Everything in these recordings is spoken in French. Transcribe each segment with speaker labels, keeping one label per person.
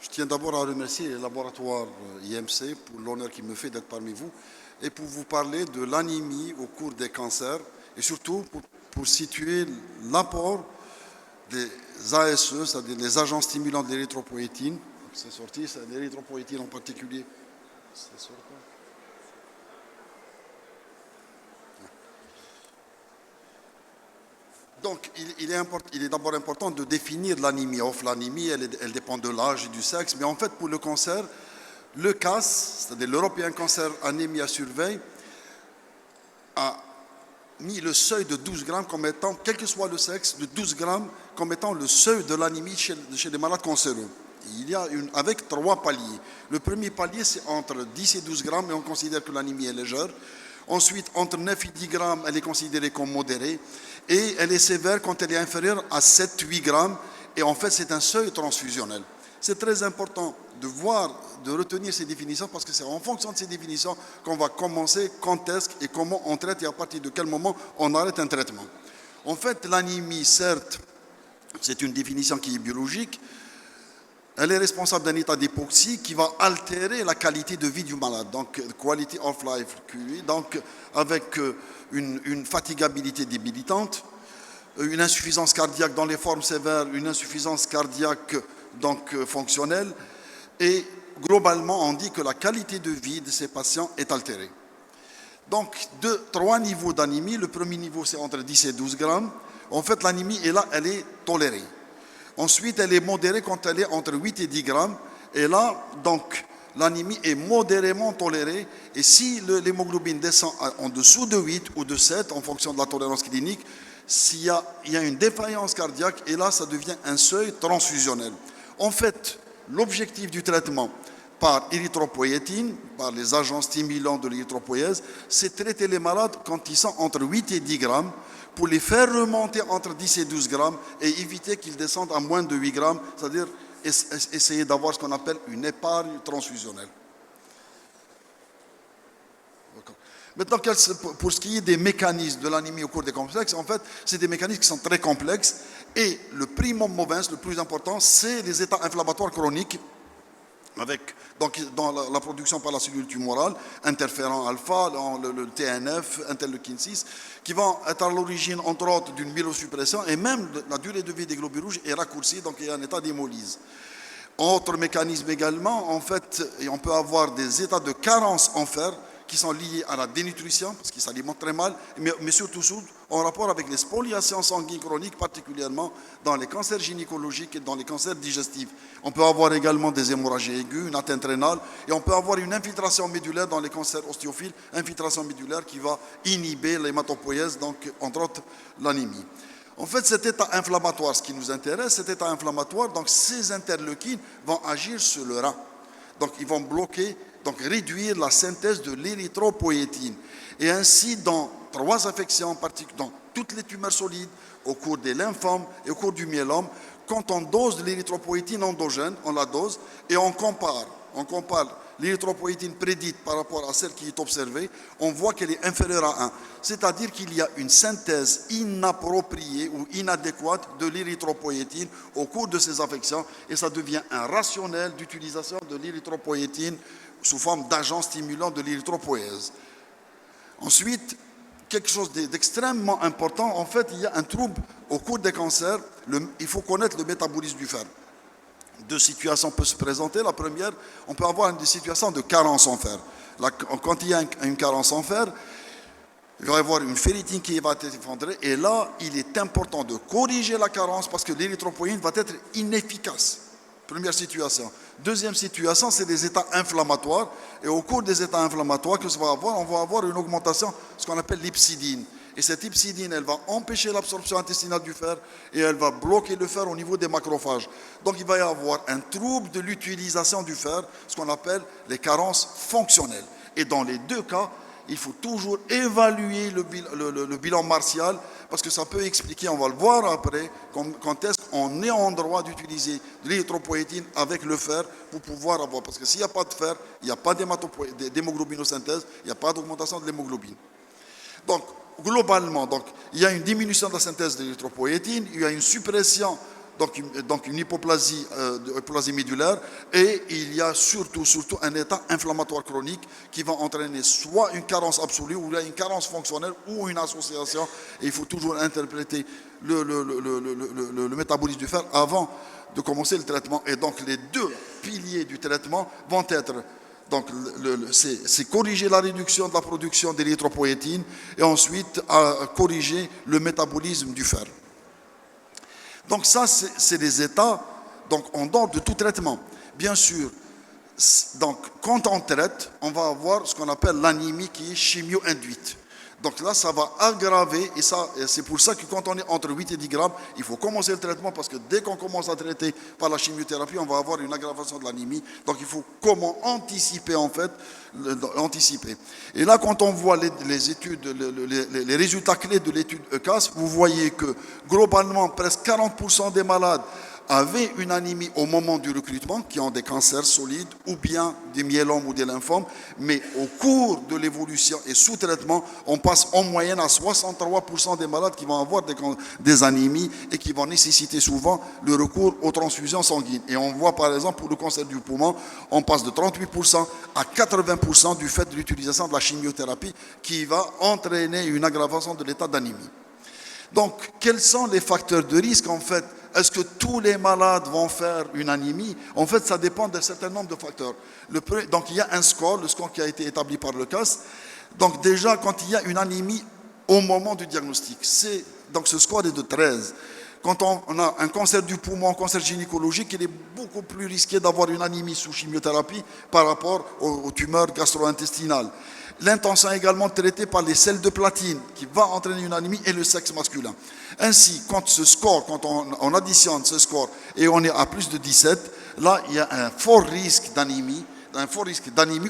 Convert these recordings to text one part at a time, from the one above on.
Speaker 1: Je tiens d'abord à remercier le laboratoire IMC pour l'honneur qu'il me fait d'être parmi vous et pour vous parler de l'anémie au cours des cancers et surtout pour situer l'apport des ASE, c'est-à-dire les agents stimulants de l'érythropoïétine. C'est sorti, c'est l'érythropoïétine en particulier. C'est sorti. Donc, il est d'abord important de définir l'anémie. L'anémie, elle dépend de l'âge et du sexe, mais en fait, pour le cancer, le CAS, c'est-à-dire l'European Cancer Anemia Survey, a mis le seuil de 12 grammes comme étant, quel que soit le sexe, de 12 grammes comme étant le seuil de l'anémie chez les malades cancéreux. Il y a avec 3 paliers. Le premier palier, c'est entre 10 et 12 grammes, et on considère que l'anémie est légère. Ensuite, entre 9 et 10 grammes, elle est considérée comme modérée. Et elle est sévère quand elle est inférieure à 7-8 grammes. Et en fait, c'est un seuil transfusionnel. C'est très important de retenir ces définitions parce que c'est en fonction de ces définitions qu'on va commencer, quand est-ce et comment on traite et à partir de quel moment on arrête un traitement. En fait, l'anémie, certes, c'est une définition qui est biologique. Elle est responsable d'un état d'hypoxie qui va altérer la qualité de vie du malade, donc quality of life, QI, donc avec une fatigabilité débilitante, une insuffisance cardiaque dans les formes sévères, une insuffisance cardiaque donc fonctionnelle, et globalement on dit que la qualité de vie de ces patients est altérée. Donc 3 niveaux d'anémie. Le premier niveau c'est entre 10 et 12 grammes. En fait l'anémie est là, elle est tolérée. Ensuite, elle est modérée quand elle est entre 8 et 10 grammes. Et là, donc, l'anémie est modérément tolérée. Et si l'hémoglobine descend en dessous de 8 ou de 7, en fonction de la tolérance clinique, il y a une défaillance cardiaque, et là, ça devient un seuil transfusionnel. En fait, l'objectif du traitement par érythropoïétine, par les agents stimulants de l'érythropoïèse, c'est traiter les malades quand ils sont entre 8 et 10 grammes, pour les faire remonter entre 10 et 12 grammes et éviter qu'ils descendent à moins de 8 grammes, c'est-à-dire essayer d'avoir ce qu'on appelle une épargne transfusionnelle. Maintenant, pour ce qui est des mécanismes de l'anémie au cours des complexes, en fait, c'est des mécanismes qui sont très complexes et le primum movens, le plus important, c'est les états inflammatoires chroniques donc dans la production par la cellule tumorale, interféron alpha, le TNF, interleukine 6, qui vont être à l'origine, entre autres, d'une myélosuppression, et même la durée de vie des globules rouges est raccourcie, donc il y a un état d'hémolyse. Autre mécanisme également, en fait, on peut avoir des états de carence en fer qui sont liés à la dénutrition, parce qu'ils s'alimentent très mal, mais surtout en rapport avec les spoliations sanguines chroniques, particulièrement dans les cancers gynécologiques et dans les cancers digestifs. On peut avoir également des hémorragies aiguës, une atteinte rénale, et on peut avoir une infiltration médulaire dans les cancers ostéophiles, infiltration médulaire qui va inhiber l'hématopoïèse, donc entre autres l'anémie. En fait, cet état inflammatoire, ce qui nous intéresse, cet état inflammatoire, donc ces interleukines vont agir sur le rein. Donc ils vont bloquer, donc réduire la synthèse de l'érythropoïétine. Et ainsi, dans 3 affections, dans toutes les tumeurs solides, au cours des lymphomes et au cours du myélome, quand on dose de l'érythropoïétine endogène, on la dose et on compare l'érythropoïétine prédite par rapport à celle qui est observée, on voit qu'elle est inférieure à 1. C'est-à-dire qu'il y a une synthèse inappropriée ou inadéquate de l'érythropoïétine au cours de ces affections, et ça devient un rationnel d'utilisation de l'érythropoïétine sous forme d'agent stimulant de l'érythropoïèse. Ensuite, quelque chose d'extrêmement important, en fait, il y a un trouble au cours des cancers, il faut connaître le métabolisme du fer. 2 situations peuvent se présenter. La première, on peut avoir des situations de carence en fer. Quand il y a une carence en fer, il va y avoir une ferritine qui va être effondrée, et là, il est important de corriger la carence parce que l'érythropoïétine va être inefficace. Première situation. Deuxième situation, c'est des états inflammatoires, et au cours des états inflammatoires que ça va avoir, on va avoir une augmentation, ce qu'on appelle l'hepcidine. Et cette hepcidine, elle va empêcher l'absorption intestinale du fer et elle va bloquer le fer au niveau des macrophages. Donc il va y avoir un trouble de l'utilisation du fer, ce qu'on appelle les carences fonctionnelles. Et dans les 2 cas, il faut toujours évaluer le bilan martial parce que ça peut expliquer, on va le voir après, quand est-ce qu'on est en droit d'utiliser de l'érythropoïétine avec le fer pour pouvoir avoir. Parce que s'il n'y a pas de fer, il n'y a pas d'hémoglobinosynthèse, il n'y a pas d'augmentation de l'hémoglobine. Donc, globalement, il y a une diminution de la synthèse de l'érythropoïétine, il y a une suppression donc une hypoplasie, hypoplasie médulaire, et il y a surtout un état inflammatoire chronique qui va entraîner soit une carence absolue, ou une carence fonctionnelle, ou une association. Et il faut toujours interpréter le métabolisme du fer avant de commencer le traitement. Et donc les deux piliers du traitement vont être, donc c'est corriger la réduction de la production d'érythropoïétine et ensuite corriger le métabolisme du fer. Donc ça, c'est des états donc en dehors de tout traitement. Bien sûr, donc quand on traite, on va avoir ce qu'on appelle l'anémie qui est chimio-induite. Donc là, ça va aggraver, et c'est pour ça que quand on est entre 8 et 10 grammes, il faut commencer le traitement, parce que dès qu'on commence à traiter par la chimiothérapie, on va avoir une aggravation de l'anémie. Donc il faut comment anticiper, en fait, anticiper. Et là, quand on voit les études, les résultats clés de l'étude ECAS, vous voyez que globalement, presque 40% des malades avaient une anémie au moment du recrutement, qui ont des cancers solides ou bien des myélomes ou des lymphomes, mais au cours de l'évolution et sous traitement, on passe en moyenne à 63% des malades qui vont avoir des anémies et qui vont nécessiter souvent le recours aux transfusions sanguines. Et on voit par exemple pour le cancer du poumon, on passe de 38% à 80% du fait de l'utilisation de la chimiothérapie qui va entraîner une aggravation de l'état d'anémie. Donc, quels sont les facteurs de risque en fait? Est-ce que tous les malades vont faire une anémie? En fait, ça dépend d'un certain nombre de facteurs. Donc, il y a un score, le score qui a été établi par le CAS. Donc, déjà, quand il y a une anémie au moment du diagnostic, donc ce score est de 13. Quand on a un cancer du poumon, un cancer gynécologique, il est beaucoup plus risqué d'avoir une anémie sous chimiothérapie par rapport aux tumeurs gastro-intestinales. L'intention est également traitée par les sels de platine qui va entraîner une anémie et le sexe masculin. Ainsi, quand on additionne ce score et on est à plus de 17, là, il y a un fort risque d'anémie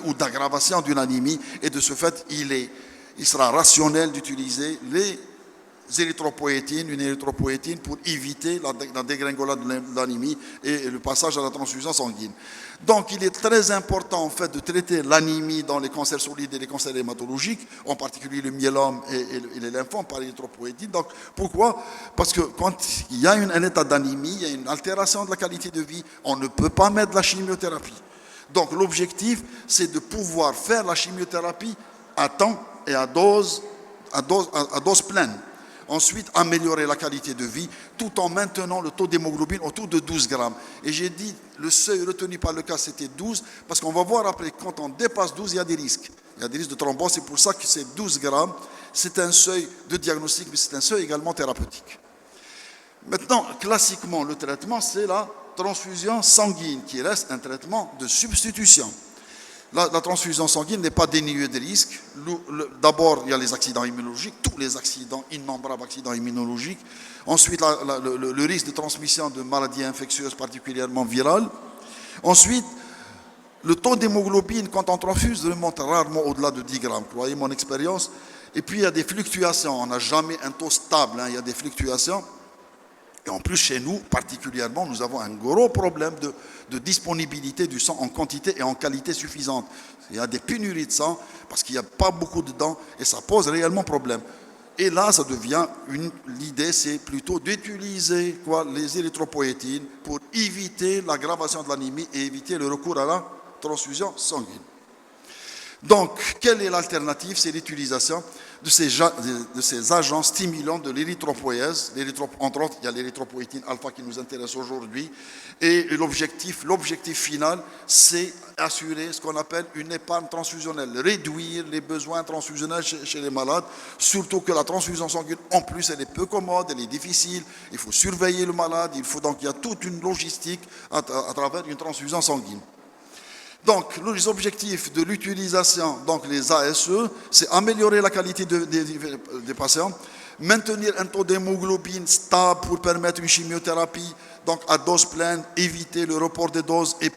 Speaker 1: ou d'aggravation d'une anémie, et de ce fait, il sera rationnel d'utiliser une érythropoïétine pour éviter la dégringolade de l'anémie et le passage à la transfusion sanguine. Donc il est très important en fait de traiter l'anémie dans les cancers solides et les cancers hématologiques, en particulier le myélome et les lymphomes par l'érythropoïétine. Donc pourquoi? Parce que quand il y a un état d'anémie, il y a une altération de la qualité de vie, on ne peut pas mettre de la chimiothérapie. Donc l'objectif, c'est de pouvoir faire la chimiothérapie à temps et à dose pleine. Ensuite, améliorer la qualité de vie tout en maintenant le taux d'hémoglobine autour de 12 grammes. Et j'ai dit, le seuil retenu par le cas, c'était 12, parce qu'on va voir après, quand on dépasse 12, il y a des risques. Il y a des risques de thrombose, c'est pour ça que c'est 12 grammes. C'est un seuil de diagnostic, mais c'est un seuil également thérapeutique. Maintenant, classiquement, le traitement, c'est la transfusion sanguine, qui reste un traitement de substitution. La transfusion sanguine n'est pas dénuée de risques. D'abord, il y a les accidents immunologiques, tous les accidents, innombrables accidents immunologiques. Ensuite, le risque de transmission de maladies infectieuses, particulièrement virales. Ensuite, le taux d'hémoglobine, quand on transfuse, remonte rarement au-delà de 10 grammes. Croyez mon expérience. Et puis, il y a des fluctuations. On n'a jamais un taux stable. Il y a des fluctuations. Et en plus, chez nous, particulièrement, nous avons un gros problème de disponibilité du sang en quantité et en qualité suffisante. Il y a des pénuries de sang parce qu'il n'y a pas beaucoup dedans et ça pose réellement problème. Et là, ça devient l'idée, c'est plutôt d'utiliser les érythropoïétines pour éviter l'aggravation de l'anémie et éviter le recours à la transfusion sanguine. Donc, quelle est l'alternative? C'est l'utilisation de ces agents stimulants de l'érythropoïèse. Entre autres, il y a l'érythropoïétine alpha qui nous intéresse aujourd'hui. Et l'objectif final, c'est assurer ce qu'on appelle une épargne transfusionnelle, réduire les besoins transfusionnels chez les malades, surtout que la transfusion sanguine, en plus, elle est peu commode, elle est difficile, il faut surveiller le malade, donc il y a toute une logistique à travers une transfusion sanguine. Donc, les objectifs de l'utilisation, donc les ASE, c'est améliorer la qualité des patients, maintenir un taux d'hémoglobine stable pour permettre une chimiothérapie, donc à dose pleine, éviter le report des doses et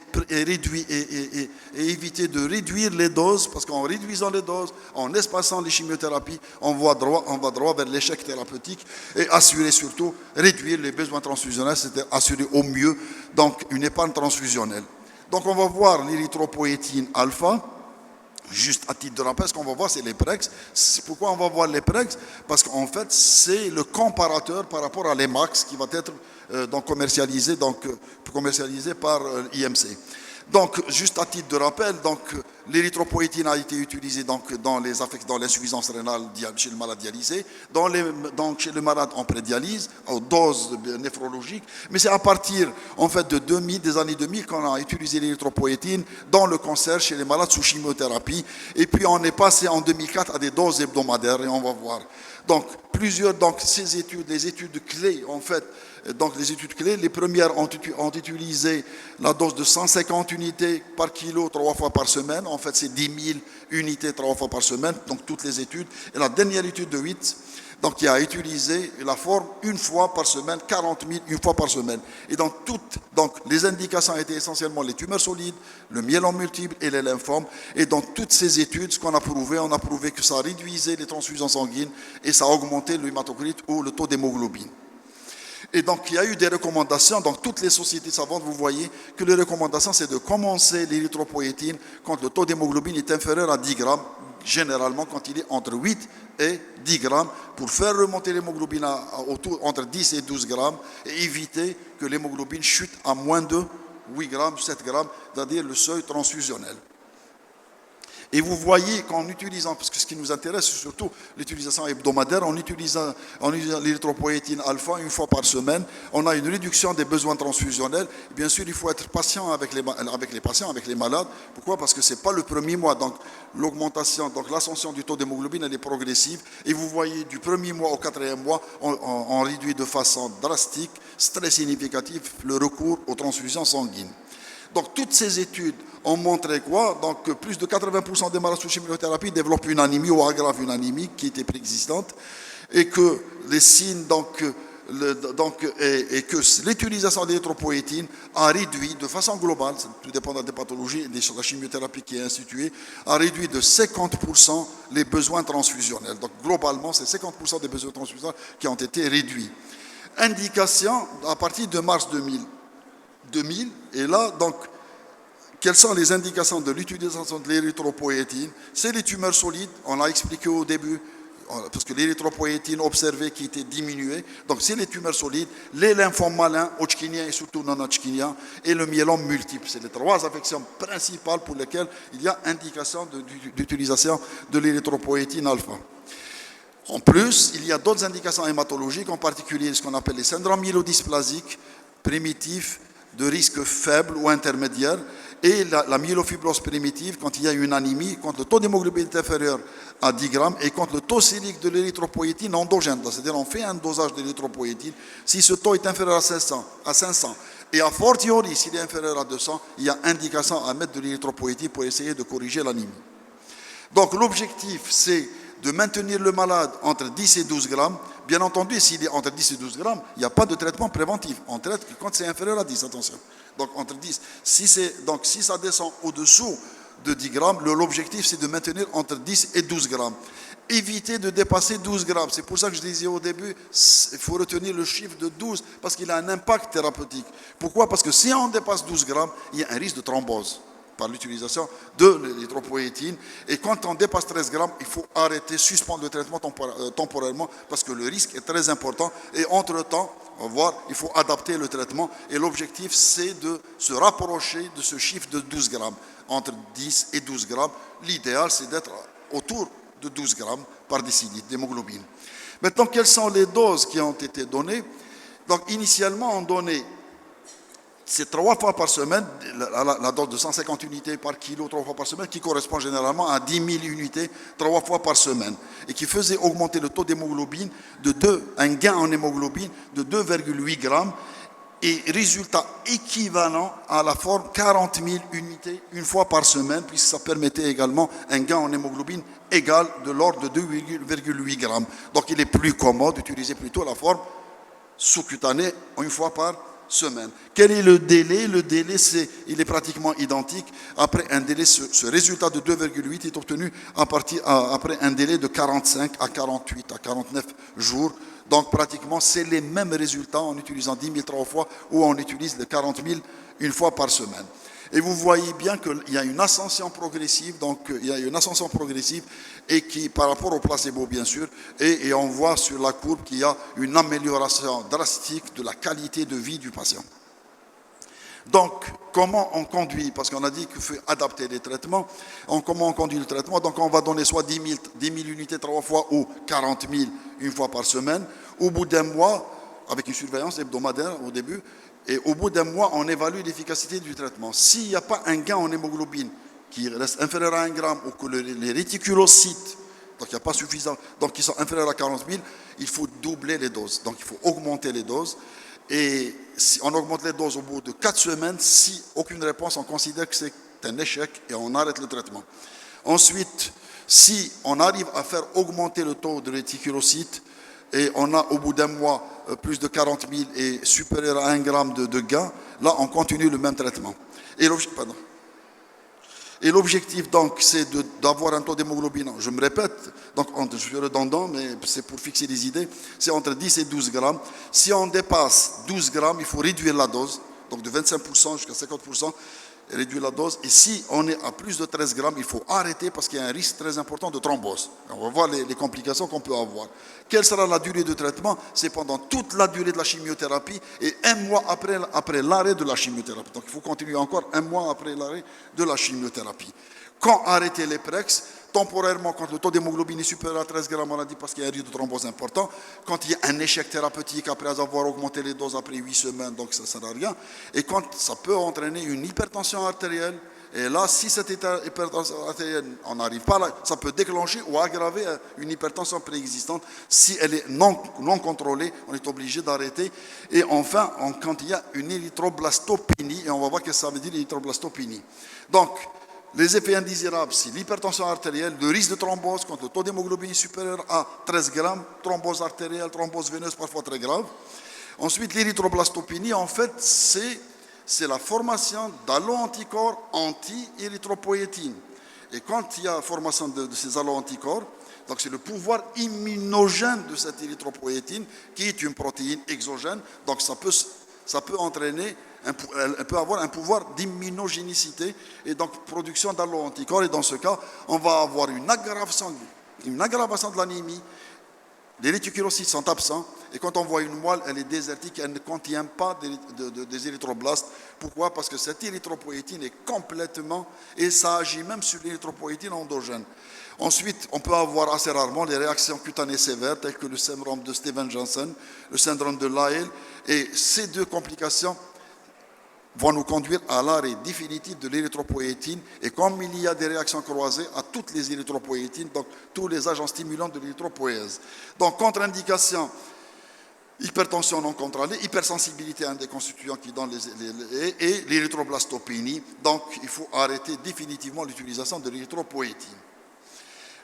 Speaker 1: éviter de réduire les doses, parce qu'en réduisant les doses, en espaçant les chimiothérapies, on va droit vers l'échec thérapeutique et assurer surtout, réduire les besoins transfusionnels, c'est-à-dire assurer au mieux donc une épargne transfusionnelle. Donc on va voir l'érythropoïétine alpha. Juste à titre de rappel, ce qu'on va voir, c'est les PREX. Pourquoi on va voir les PREX? Parce qu'en fait, c'est le comparateur par rapport à l'EMAX qui va être commercialisé par IMC. Donc, juste à titre de rappel, l'érythropoïétine a été utilisée dans l'insuffisance rénale chez le malade dialysé, chez le malade en prédialyse, aux doses néphrologiques. Mais c'est à partir en fait des années 2000 qu'on a utilisé l'érythropoïétine dans le cancer chez les malades sous chimiothérapie. Et puis on est passé en 2004 à des doses hebdomadaires et on va voir. Donc ces études, les études clés en fait. Donc les études clés, les premières ont utilisé la dose de 150 unités par kilo 3 fois par semaine. En fait, c'est 10 000 unités 3 fois par semaine, donc toutes les études. Et la dernière étude de 8, qui a utilisé la forme une fois par semaine, 40 000 une fois par semaine. Et les indications étaient essentiellement les tumeurs solides, le myélome multiple et les lymphomes. Et dans toutes ces études, ce qu'on a prouvé, on a prouvé que ça réduisait les transfusions sanguines et ça augmentait l'hématocrite ou le taux d'hémoglobine. Et donc, il y a eu des recommandations. Dans toutes les sociétés savantes, vous voyez que les recommandations, c'est de commencer l'érythropoïétine quand le taux d'hémoglobine est inférieur à 10 grammes, généralement quand il est entre 8 et 10 grammes, pour faire remonter l'hémoglobine entre 10 et 12 grammes et éviter que l'hémoglobine chute à moins de 8 grammes, 7 grammes, c'est-à-dire le seuil transfusionnel. Et vous voyez qu'en utilisant, parce que ce qui nous intéresse, c'est surtout l'utilisation hebdomadaire, en utilisant l'érythropoïétine alpha une fois par semaine, on a une réduction des besoins transfusionnels. Et bien sûr, il faut être patient avec les patients, avec les malades. Pourquoi? Parce que ce n'est pas le premier mois. Donc, l'ascension du taux d'hémoglobine, elle est progressive. Et vous voyez, du premier mois au 4e mois, on réduit de façon drastique, très significative, le recours aux transfusions sanguines. Donc, toutes ces études ont montré quoi? Donc, plus de 80% des malades sous chimiothérapie développent une anémie ou aggravent une anémie qui était préexistante et que les signes, et que l'utilisation d'érythropoïétine a réduit de façon globale, tout dépendant des pathologies et de la chimiothérapie qui est instituée, a réduit de 50% les besoins transfusionnels. Donc, globalement, c'est 50% des besoins transfusionnels qui ont été réduits. Indication à partir de mars 2000. Et là, donc, quelles sont les indications de l'utilisation de l'érythropoïétine? C'est les tumeurs solides, on l'a expliqué au début, parce que l'érythropoïétine observée qui était diminuée. Donc, c'est les tumeurs solides, les lymphomes malins, hodgkiniens et surtout non-hodgkiniens, et le myélome multiple. C'est les 3 affections principales pour lesquelles il y a indication d'utilisation de l'érythropoïétine alpha. En plus, il y a d'autres indications hématologiques, en particulier ce qu'on appelle les syndromes myélodysplasiques primitifs, de risque faible ou intermédiaire, et la myélofibrose primitive quand il y a une anémie, quand le taux d'hémoglobine est inférieur à 10 grammes et quand le taux sérique de l'érythropoïétine endogène, c'est-à-dire on fait un dosage de l'érythropoïétine, si ce taux est inférieur à 500 et a fortiori s'il est inférieur à 200, il y a indication à mettre de l'érythropoïétine pour essayer de corriger l'anémie. Donc l'objectif c'est de maintenir le malade entre 10 et 12 grammes. Bien entendu, s'il est entre 10 et 12 grammes, il n'y a pas de traitement préventif. On traite quand c'est inférieur à 10, attention. Donc entre 10. Si ça descend au-dessous de 10 grammes, l'objectif c'est de maintenir entre 10 et 12 grammes. Éviter de dépasser 12 grammes. C'est pour ça que je disais au début, il faut retenir le chiffre de 12 parce qu'il a un impact thérapeutique. Pourquoi? Parce que si on dépasse 12 grammes, il y a un risque de thrombose par l'utilisation de l'érythropoïétine. Et quand on dépasse 13 grammes, il faut arrêter, suspendre le traitement temporairement parce que le risque est très important. Et entre-temps, on va voir, il faut adapter le traitement. Et l'objectif, c'est de se rapprocher de ce chiffre de 12 grammes. Entre 10 et 12 grammes, l'idéal, c'est d'être autour de 12 grammes par décilitre d'hémoglobine. Maintenant, quelles sont les doses qui ont été données? Donc, initialement, on donnait c'est 3 fois par semaine, la dose de 150 unités par kilo 3 fois par semaine, qui correspond généralement à 10 000 unités 3 fois par semaine, et qui faisait augmenter le taux d'hémoglobine un gain en hémoglobine de 2,8 grammes, et résultat équivalent à la forme 40 000 unités une fois par semaine, puisque ça permettait également un gain en hémoglobine égal de l'ordre de 2,8 grammes. Donc il est plus commode d'utiliser plutôt la forme sous-cutanée une fois par semaine. Quel est le délai? Le délai, il est pratiquement identique. Après un délai, ce résultat de 2,8 est obtenu après un délai de 45 à 48 à 49 jours. Donc pratiquement, c'est les mêmes résultats en utilisant 10 000 3 fois ou on utilise les 40 000 une fois par semaine. Et vous voyez bien qu'il y a une ascension progressive, donc il y a une ascension progressive, et qui, par rapport au placebo, bien sûr, et on voit sur la courbe qu'il y a une amélioration drastique de la qualité de vie du patient. Donc, comment on conduit? Parce qu'on a dit qu'il faut adapter les traitements. Comment on conduit le traitement? Donc, on va donner soit 10 000 unités 3 fois ou 40 000 une fois par semaine. Au bout d'un mois, avec une surveillance hebdomadaire au début, et au bout d'un mois, on évalue l'efficacité du traitement. S'il n'y a pas un gain en hémoglobine qui reste inférieur à 1 gramme ou que les réticulocytes, donc il n'y a pas suffisant, donc ils sont inférieurs à 40 000, il faut doubler les doses. Donc, il faut augmenter les doses. Et si on augmente les doses au bout de 4 semaines, si aucune réponse, on considère que c'est un échec et on arrête le traitement. Ensuite, si on arrive à faire augmenter le taux de réticulocytes et on a au bout d'un mois plus de 40 000 et supérieur à 1 gramme de gain, là on continue le même traitement. Et l'objectif, donc, c'est d'avoir un taux d'hémoglobine, je me répète, donc je suis redondant, mais c'est pour fixer les idées, c'est entre 10 et 12 grammes. Si on dépasse 12 grammes, il faut réduire la dose, donc de 25% jusqu'à 50%, réduire la dose. Et si on est à plus de 13 grammes, il faut arrêter parce qu'il y a un risque très important de thrombose. On va voir les complications qu'on peut avoir. Quelle sera la durée de traitement? C'est pendant toute la durée de la chimiothérapie et un mois après l'arrêt de la chimiothérapie. Donc il faut continuer encore un mois après l'arrêt de la chimiothérapie. Quand arrêter les PREX? Temporairement, quand le taux d'hémoglobine est supérieur à 13 grammes, on a dit parce qu'il y a un risque de thrombose important. Quand il y a un échec thérapeutique après avoir augmenté les doses après 8 semaines, donc ça ne sert à rien. Et quand ça peut entraîner une hypertension artérielle, et là, si cette hypertension artérielle, on n'arrive pas là, ça peut déclencher ou aggraver une hypertension préexistante. Si elle est non contrôlée, on est obligé d'arrêter. Et enfin, quand il y a une érythroblastopénie, et on va voir ce que ça veut dire l'érythroblastopénie. Donc, les effets indésirables, c'est l'hypertension artérielle, le risque de thrombose quand le taux d'hémoglobine est supérieur à 13 grammes, thrombose artérielle, thrombose veineuse parfois très grave. Ensuite, l'érythroblastopénie, en fait, c'est la formation d'allo-anticorps anti-érythropoïétine. Et quand il y a formation de ces allo-anticorps, donc c'est le pouvoir immunogène de cette érythropoïétine qui est une protéine exogène, donc ça peut entraîner, elle peut avoir un pouvoir d'immunogénicité et donc production d'allo-anticorps. Et dans ce cas, on va avoir une aggravation de l'anémie. Les réticulocytes sont absents et quand on voit une moelle, elle est désertique, elle ne contient pas des érythroblastes. Pourquoi? Parce que cette érythropoïétine est complètement, et ça agit même sur l'érythropoïétine endogène. Ensuite, on peut avoir assez rarement les réactions cutanées sévères telles que le syndrome de Stevens-Johnson, le syndrome de Lyell, et ces deux complications vont nous conduire à l'arrêt définitif de l'érythropoïétine. Et comme il y a des réactions croisées à toutes les érythropoïétines, donc tous les agents stimulants de l'érythropoïèse. Donc, contre-indication, hypertension non contrôlée, hypersensibilité à un des constituants qui donne et l'érythroblastopénie. Donc, il faut arrêter définitivement l'utilisation de l'érythropoïétine.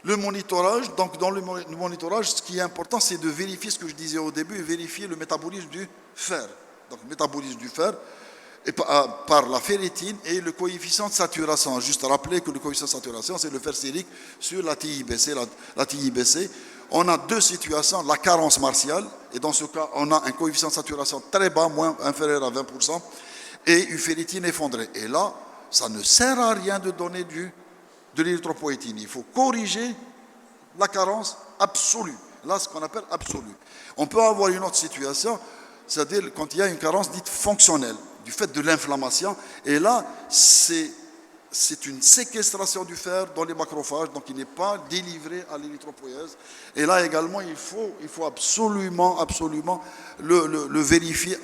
Speaker 1: Le monitorage, donc dans le monitorage, ce qui est important, c'est de vérifier ce que je disais au début, vérifier le métabolisme du fer. Donc, le métabolisme du fer, et par la ferritine et le coefficient de saturation. Juste rappeler que le coefficient de saturation, c'est le fer sérique sur la TIBC. La TIBC, on a deux situations, la carence martiale, et dans ce cas, on a un coefficient de saturation très bas, inférieur à 20%, et une ferritine effondrée. Et là, ça ne sert à rien de donner de l'érythropoïétine. Il faut corriger la carence absolue. Là, ce qu'on appelle absolue. On peut avoir une autre situation, c'est-à-dire quand il y a une carence dite fonctionnelle, du fait de l'inflammation. Et là, c'est une séquestration du fer dans les macrophages, donc il n'est pas délivré à l'érythropoïèse. Et là également, il faut absolument le vérifier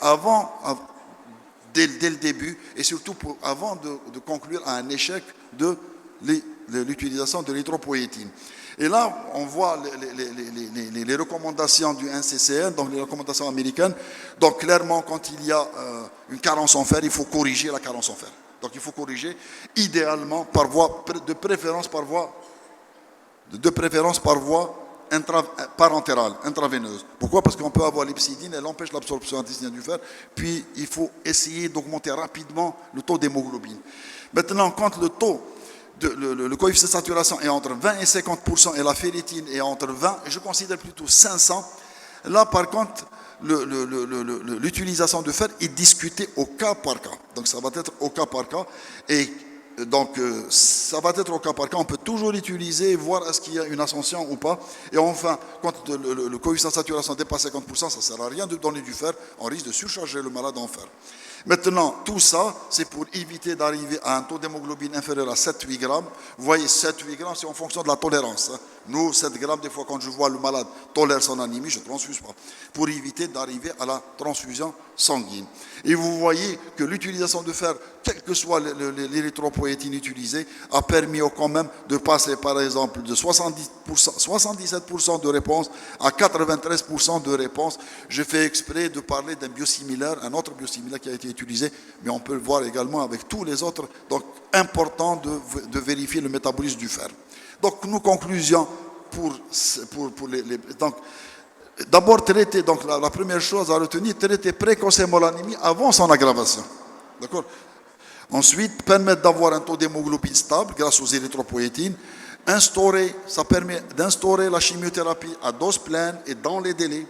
Speaker 1: dès le début, et surtout avant de conclure à un échec de l'utilisation de l'érythropoïétine. Et là, on voit les recommandations du NCCN, donc les recommandations américaines. Donc clairement, quand il y a une carence en fer, il faut corriger la carence en fer. Donc il faut corriger, idéalement, de préférence par voie parentérale, intraveineuse. Pourquoi? Parce qu'on peut avoir l'hepcidine, elle empêche l'absorption intestinale du fer, puis il faut essayer d'augmenter rapidement le taux d'hémoglobine. Maintenant, quand le coefficient de saturation est entre 20 et 50% et la ferritine est entre 20, et je considère plutôt 500. Là, par contre, l'utilisation de fer est discutée au cas par cas. Donc ça va être au cas par cas. Et donc ça va être au cas par cas. On peut toujours l'utiliser, voir est-ce qu'il y a une ascension ou pas. Et enfin, quand le coefficient de saturation dépasse 50%, ça ne sert à rien de donner du fer. On risque de surcharger le malade en fer. Maintenant, tout ça, c'est pour éviter d'arriver à un taux d'hémoglobine inférieur à 7-8 grammes. Vous voyez, 7-8 grammes, c'est en fonction de la tolérance. Nous, 7 grammes, des fois, quand je vois le malade tolère son anémie, je ne transfuse pas. Pour éviter d'arriver à la transfusion sanguine. Et vous voyez que l'utilisation de fer, quelle que soit l'érythropoïétine utilisée, a permis quand même de passer, par exemple, de 77% de réponse à 93% de réponse. Je fais exprès de parler d'un biosimilaire, un autre biosimilaire qui a été utilisé, mais on peut le voir également avec tous les autres. Donc, important de vérifier le métabolisme du fer. Donc, nos conclusions pour donc, d'abord, traiter, donc la première chose à retenir, traiter précocement l'anémie avant son aggravation. D'accord? Ensuite, permettre d'avoir un taux d'hémoglobine stable grâce aux érythropoïétines. Ça permet d'instaurer la chimiothérapie à dose pleine et dans les délais.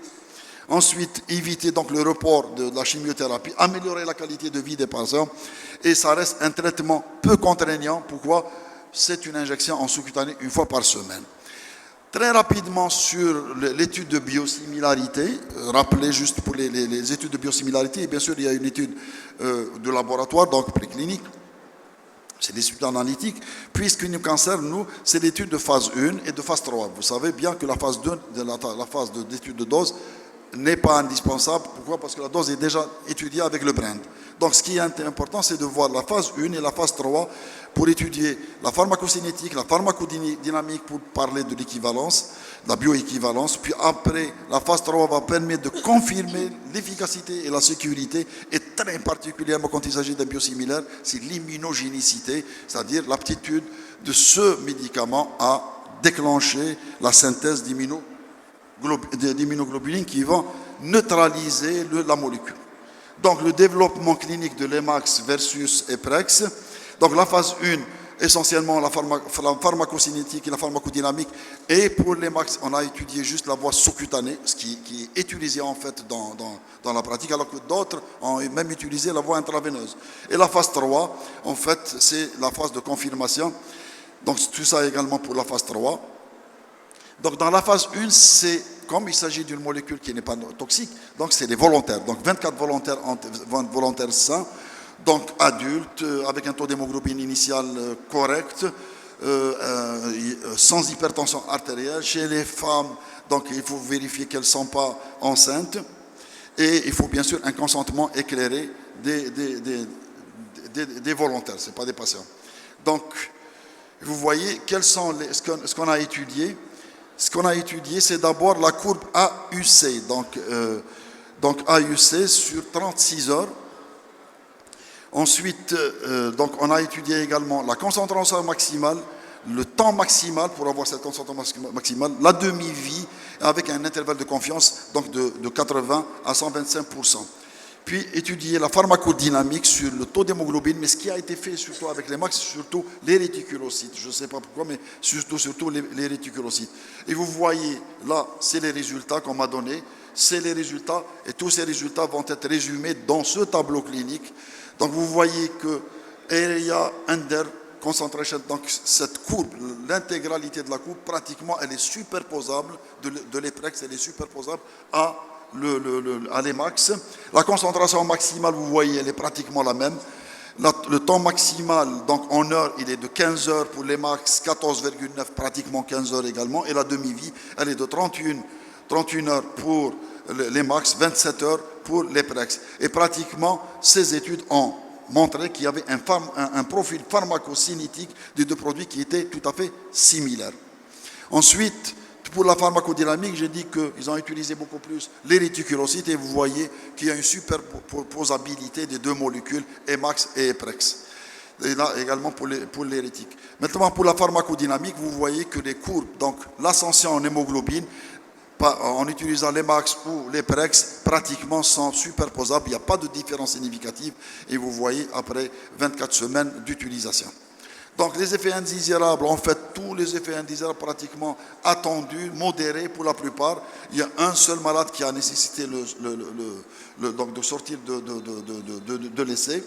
Speaker 1: Ensuite, éviter donc le report de la chimiothérapie, améliorer la qualité de vie des patients. Et ça reste un traitement peu contraignant. Pourquoi? C'est une injection en sous-cutanée une fois par semaine. Très rapidement sur l'étude de biosimilarité, rappelez juste pour les études de biosimilarité, et bien sûr il y a une étude de laboratoire, donc préclinique, c'est des études analytiques, puisque nous cancer, nous, c'est l'étude de phase 1 et de phase 3. Vous savez bien que la phase 2, la phase d'étude de dose, n'est pas indispensable. Pourquoi? Parce que la dose est déjà étudiée avec le brand. Donc ce qui est important, c'est de voir la phase 1 et la phase 3 pour étudier la pharmacocinétique, la pharmacodynamique pour parler de l'équivalence, la bioéquivalence. Puis après, la phase 3 va permettre de confirmer l'efficacité et la sécurité. Et très particulièrement quand il s'agit d'un biosimilaire, c'est l'immunogénicité, c'est-à-dire l'aptitude de ce médicament à déclencher la synthèse d'immunoglobulines qui vont neutraliser la molécule. Donc le développement clinique de l'EMAX versus EPREX. Donc la phase 1, essentiellement la pharmacocinétique et la pharmacodynamique. Et pour l'EMAX, on a étudié juste la voie sous-cutanée, ce qui est utilisé en fait dans la pratique, alors que d'autres ont même utilisé la voie intraveineuse. Et la phase 3, en fait, c'est la phase de confirmation. Donc tout ça également pour la phase 3. Donc dans la phase 1, c'est comme il s'agit d'une molécule qui n'est pas toxique, donc c'est les volontaires. Donc 24 volontaires sains, donc adultes, avec un taux d'hémoglobine initial correct, sans hypertension artérielle. Chez les femmes, donc il faut vérifier qu'elles ne sont pas enceintes. Et il faut bien sûr un consentement éclairé des volontaires, ce n'est pas des patients. Donc, vous voyez ce qu'on a étudié. Ce qu'on a étudié, c'est d'abord la courbe AUC, donc AUC sur 36 heures. Ensuite, donc on a étudié également la concentration maximale, le temps maximal pour avoir cette concentration maximale, la demi-vie avec un intervalle de confiance donc de 80 à 125%. Puis étudier la pharmacodynamique sur le taux d'hémoglobine, mais ce qui a été fait surtout avec les MAX, surtout les réticulocytes. Je ne sais pas pourquoi, mais surtout les réticulocytes. Et vous voyez, là, c'est les résultats qu'on m'a donnés. C'est les résultats, et tous ces résultats vont être résumés dans ce tableau clinique. Donc vous voyez que area under concentration, donc cette courbe, l'intégralité de la courbe, pratiquement, elle est superposable, de l'EPREX, elle est superposable à l'EMAX. La concentration maximale, vous voyez, elle est pratiquement la même. Le temps maximal, donc en heures, il est de 15 heures pour l'EMAX, 14,9, pratiquement 15 heures également. Et la demi-vie, elle est de 31 heures pour l'EMAX, 27 heures pour l'EPREX. Et pratiquement, ces études ont montré qu'il y avait un profil pharmacocinétique des deux produits qui était tout à fait similaire. Ensuite, pour la pharmacodynamique, j'ai dit qu'ils ont utilisé beaucoup plus les réticulocytes et vous voyez qu'il y a une superposabilité des deux molécules, EMAX et EPREX. Et là également pour l'hérétique. Maintenant, pour la pharmacodynamique, vous voyez que les courbes, donc l'ascension en hémoglobine, en utilisant l'EMAX ou l'EPREX, pratiquement sont superposables. Il n'y a pas de différence significative et vous voyez après 24 semaines d'utilisation. Donc les effets indésirables, en fait, tous les effets indésirables pratiquement attendus, modérés pour la plupart. Il y a un seul malade qui a nécessité donc de sortir de l'essai.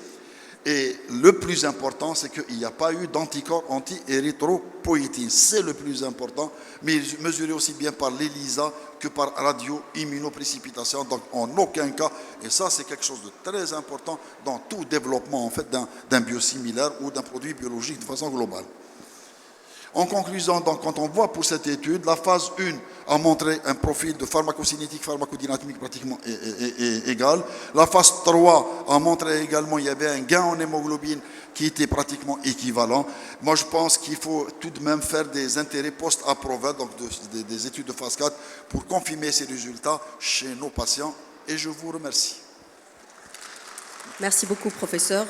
Speaker 1: Et le plus important, c'est qu'il n'y a pas eu d'anticorps anti-érythropoïétine. C'est le plus important, mais mesuré aussi bien par l'ELISA que par radio-immunoprécipitation. Donc en aucun cas, et ça c'est quelque chose de très important dans tout développement en fait d'un biosimilaire ou d'un produit biologique de façon globale. En conclusion, donc, quand on voit pour cette étude, la phase 1 a montré un profil de pharmacocinétique, pharmacodynamique pratiquement égal. La phase 3 a montré également qu'il y avait un gain en hémoglobine qui était pratiquement équivalent. Moi, je pense qu'il faut tout de même faire des intérêts post-approval, donc des études de phase 4, pour confirmer ces résultats chez nos patients. Et je vous remercie.
Speaker 2: Merci beaucoup, professeur.